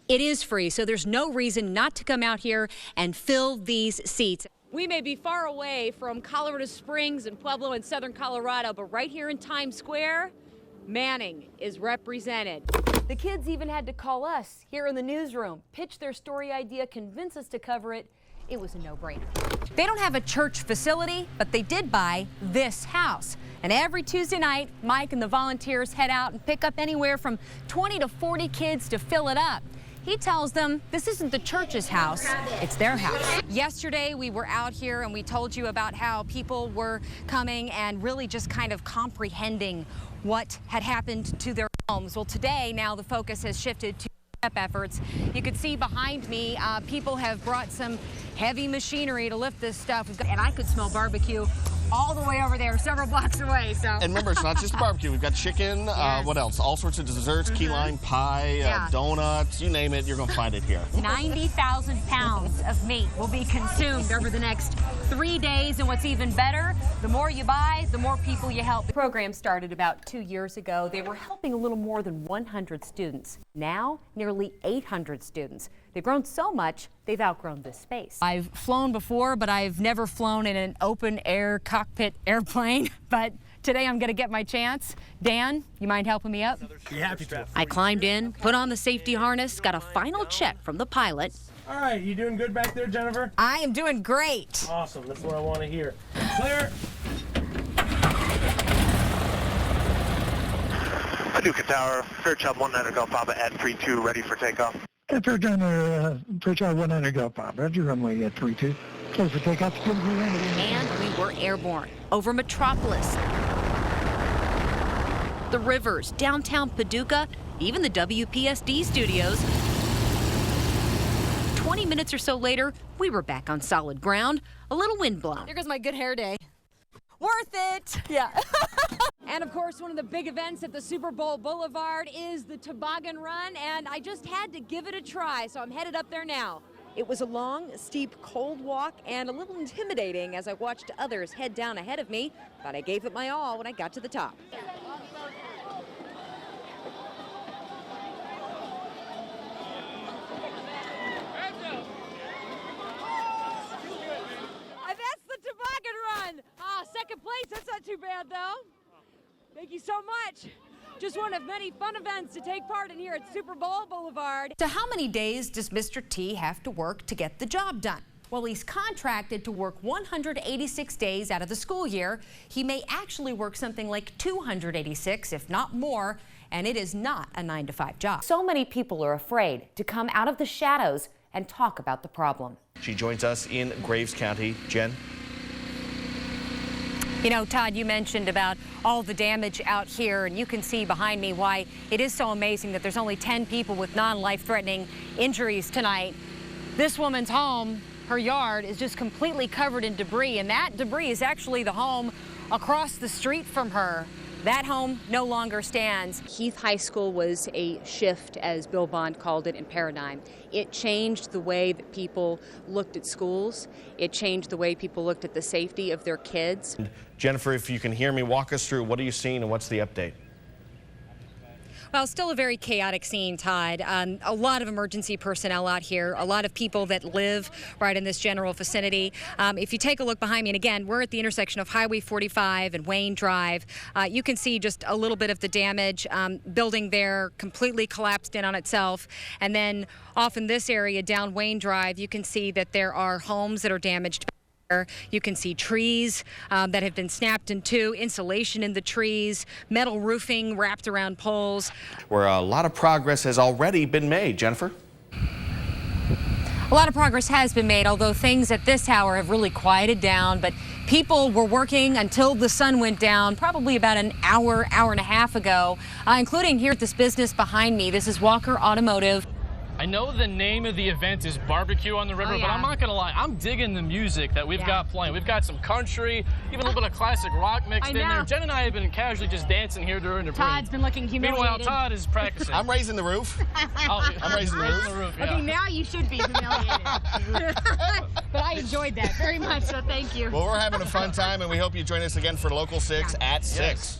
It is free, so there's no reason not to come out here and fill these seats. We may be far away from Colorado Springs and Pueblo in southern Colorado, but right here in Times Square, Manning is represented. The kids even had to call us here in the newsroom, pitch their story idea, convince us to cover it. It was a no-brainer. They don't have a church facility, but they did buy this house. And every Tuesday night, Mike and the volunteers head out and pick up anywhere from 20 to 40 kids to fill it up. He tells them this isn't the church's house, it's their house. Yesterday, we were out here and we told you about how people were coming and really just kind of comprehending what had happened to their homes. Well, today, now the focus has shifted to efforts. You can see behind me, people have brought some heavy machinery to lift this stuff. And I could smell barbecue all the way over there, several blocks away. So. And remember, it's not just barbecue. We've got chicken, yes. What else? All sorts of desserts, key lime pie, donuts, you name it, you're going to find it here. 90,000 pounds of meat will be consumed over the next 3 days. And what's even better, the more you buy, the more people you help. The program started about 2 years ago. They were helping a little more than 100 students. Now, nearly 800 students. They've grown so much, they've outgrown this space. I've flown before, but I've never flown in an open-air cockpit airplane. But today I'm going to get my chance. Dan, you mind helping me up? Yeah, I climbed in, put on the safety harness, got a final check from the pilot. All right, you doing good back there, Jennifer? I am doing great. Awesome, that's what I want to hear. Clear. Paducah Tower, Fairchild 100 Golf Papa at 32, ready for takeoff. Fairchild 100 Golf Papa, Roger, runway at 32. Close for takeoff. And we were airborne over Metropolis, the rivers, downtown Paducah, even the WPSD studios. 20 minutes or so later, we were back on solid ground, a little wind blown. Here goes my good hair day. Worth it! Yeah. And of course, one of the big events at the Super Bowl Boulevard is the toboggan run, and I just had to give it a try, so I'm headed up there now. It was a long, steep, cold walk and a little intimidating as I watched others head down ahead of me, but I gave it my all when I got to the top. Second place, that's not too bad though. Thank you so much. Just one of many fun events to take part in here at Super Bowl Boulevard. So how many days does Mr. T have to work to get the job done? Well, he's contracted to work 186 days out of the school year. He may actually work something like 286, if not more, and it is not a 9-to-5 job. So many people are afraid to come out of the shadows and talk about the problem. She joins us in Graves County. Jen? You know, Todd, you mentioned about all the damage out here, and you can see behind me why it is so amazing that there's only 10 people with non-life-threatening injuries tonight. This woman's home, her yard, is just completely covered in debris, and that debris is actually the home across the street from her. That home no longer stands. Heath High School was a shift, as Bill Bond called it, in paradigm. It changed the way that people looked at schools. It changed the way people looked at the safety of their kids. Jennifer, if you can hear me, walk us through what are you seeing and what's the update? Well, still a very chaotic scene, Todd. A lot of emergency personnel out here, a lot of people that live right in this general vicinity. If you take a look behind me, and again, we're at the intersection of Highway 45 and Wayne Drive. You can see just a little bit of the damage. Building there completely collapsed in on itself. And then off in this area down Wayne Drive, you can see that there are homes that are damaged. You can see trees that have been snapped in two, insulation in the trees, metal roofing wrapped around poles. Where a lot of progress has already been made. Jennifer? A lot of progress has been made, although things at this hour have really quieted down. But people were working until the sun went down, probably about an hour, hour and a half ago, including here at this business behind me. This is Walker Automotive. I know the name of the event is Barbecue on the River, but I'm not going to lie. I'm digging the music that we've got playing. We've got some country, even a little bit of classic rock mixed in there. Jen and I have been casually just dancing here during the break. Todd's been looking humiliated. Meanwhile, Todd is practicing. I'm raising the roof. I'm raising the roof. Okay, now you should be humiliated. But I enjoyed that very much, so thank you. Well, we're having a fun time, and we hope you join us again for Local 6 at 6.